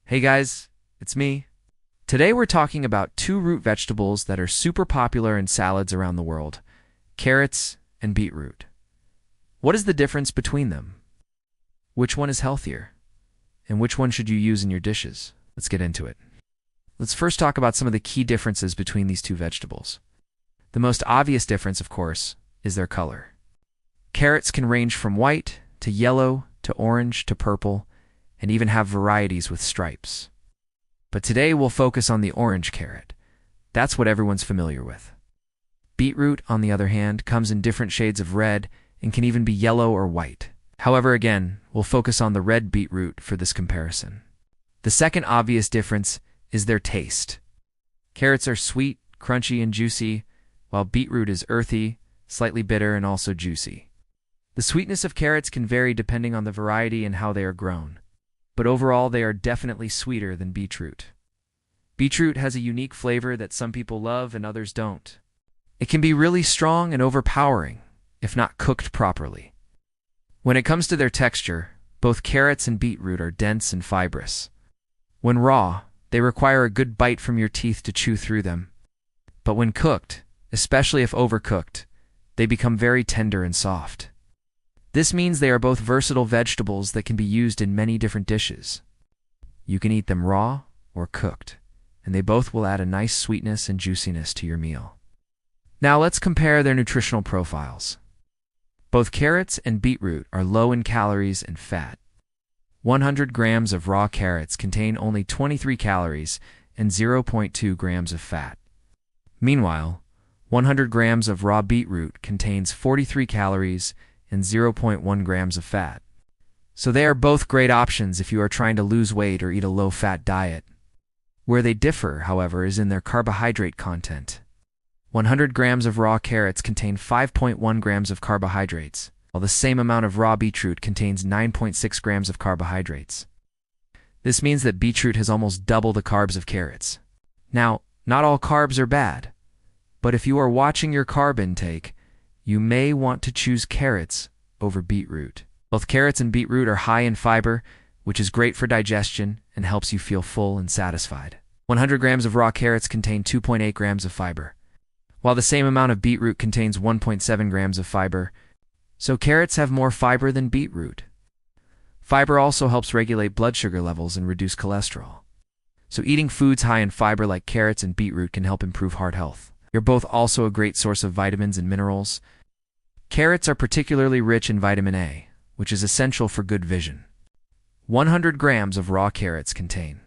Hey guys, it's me. Today we're talking about two root vegetables that are super popular in salads around the world, carrots and beetroot. What is the difference between them? Which one is healthier? And which one should you use in your dishes? Let's get into it. Let's first talk about some of the key differences between these two vegetables. The most obvious difference, of course, is their color. Carrots can range from white to yellow to orange to purple, and even have varieties with stripes. But today we'll focus on the orange carrot. That's what everyone's familiar with. Beetroot, on the other hand, comes in different shades of red and can even be yellow or white. However, again, we'll focus on the red beetroot for this comparison. The second obvious difference is their taste. Carrots are sweet, crunchy, and juicy, while beetroot is earthy, slightly bitter, and also juicy. The sweetness of carrots can vary depending on the variety and how they are grown, but overall they are definitely sweeter than beetroot. Beetroot has a unique flavor that some people love and others don't. It can be really strong and overpowering, if not cooked properly. When it comes to their texture, both carrots and beetroot are dense and fibrous. When raw, they require a good bite from your teeth to chew through them. But when cooked, especially if overcooked, they become very tender and soft. This means they are both versatile vegetables that can be used in many different dishes. You can eat them raw or cooked, and they both will add a nice sweetness and juiciness to your meal. Now let's compare their nutritional profiles. Both carrots and beetroot are low in calories and fat. 100 grams of raw carrots contain only 23 calories and 0.2 grams of fat. Meanwhile, 100 grams of raw beetroot contains 43 calories and 0.1 grams of fat. So they are both great options if you are trying to lose weight or eat a low-fat diet. Where they differ, however, is in their carbohydrate content. 100 grams of raw carrots contain 5.1 grams of carbohydrates, while the same amount of raw beetroot contains 9.6 grams of carbohydrates. This means that beetroot has almost double the carbs of carrots. Now, not all carbs are bad, but if you are watching your carb intake, you may want to choose carrots over beetroot. Both carrots and beetroot are high in fiber, which is great for digestion and helps you feel full and satisfied. 100 grams of raw carrots contain 2.8 grams of fiber, while the same amount of beetroot contains 1.7 grams of fiber, so carrots have more fiber than beetroot. Fiber also helps regulate blood sugar levels and reduce cholesterol. So eating foods high in fiber like carrots and beetroot can help improve heart health. They're both also a great source of vitamins and minerals. Carrots are particularly rich in vitamin A, which is essential for good vision. 100 grams of raw carrots contain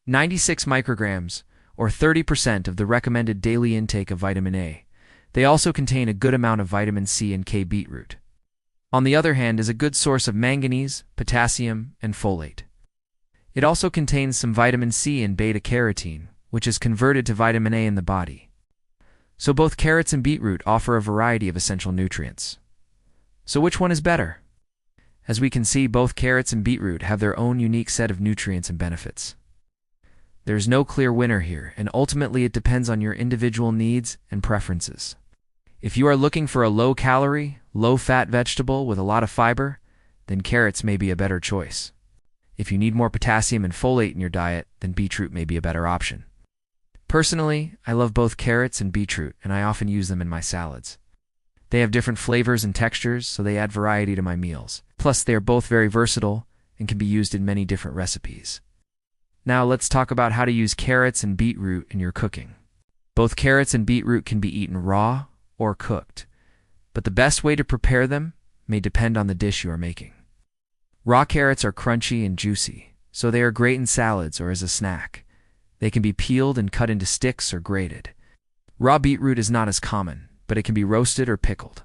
96 micrograms, or 30% of the recommended daily intake of vitamin A. They also contain a good amount of vitamin C and K. Beetroot, on the other hand, is a good source of manganese, potassium, and folate. It also contains some vitamin C and beta-carotene, which is converted to vitamin A in the body. So both carrots and beetroot offer a variety of essential nutrients. So which one is better? As we can see, both carrots and beetroot have their own unique set of nutrients and benefits. There's no clear winner here, and ultimately it depends on your individual needs and preferences. If you are looking for a low-calorie, low-fat vegetable with a lot of fiber, then carrots may be a better choice. If you need more potassium and folate in your diet, then beetroot may be a better option. Personally, I love both carrots and beetroot, and I often use them in my salads. They have different flavors and textures, so they add variety to my meals. Plus, they are both very versatile and can be used in many different recipes. Now, let's talk about how to use carrots and beetroot in your cooking. Both carrots and beetroot can be eaten raw or cooked, but the best way to prepare them may depend on the dish you are making. Raw carrots are crunchy and juicy, so they are great in salads or as a snack. They can be peeled and cut into sticks or grated. Raw beetroot is not as common, but it can be roasted or pickled.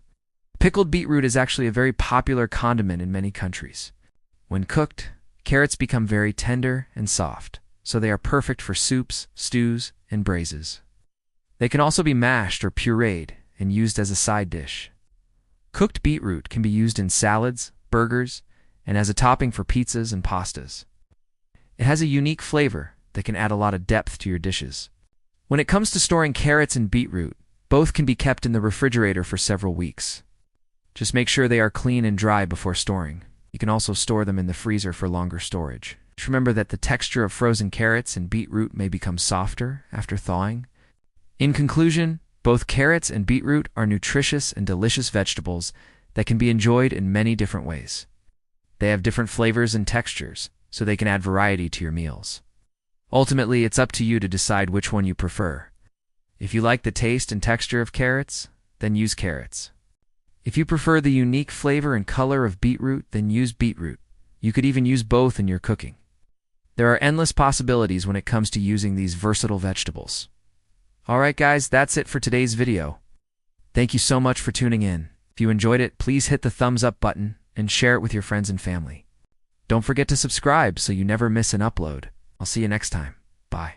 Pickled beetroot is actually a very popular condiment in many countries. When cooked, carrots become very tender and soft, so they are perfect for soups, stews, and braises. They can also be mashed or pureed and used as a side dish. Cooked beetroot can be used in salads, burgers, and as a topping for pizzas and pastas. It has a unique flavor that can add a lot of depth to your dishes. When it comes to storing carrots and beetroot, both can be kept in the refrigerator for several weeks. Just make sure they are clean and dry before storing. You can also store them in the freezer for longer storage. Just remember that the texture of frozen carrots and beetroot may become softer after thawing. In conclusion, both carrots and beetroot are nutritious and delicious vegetables that can be enjoyed in many different ways. They have different flavors and textures, so they can add variety to your meals. Ultimately, it's up to you to decide which one you prefer. If you like the taste and texture of carrots, then use carrots. If you prefer the unique flavor and color of beetroot, then use beetroot. You could even use both in your cooking. There are endless possibilities when it comes to using these versatile vegetables. Alright guys, that's it for today's video. Thank you so much for tuning in. If you enjoyed it, please hit the thumbs up button and share it with your friends and family. Don't forget to subscribe so you never miss an upload. I'll see you next time. Bye.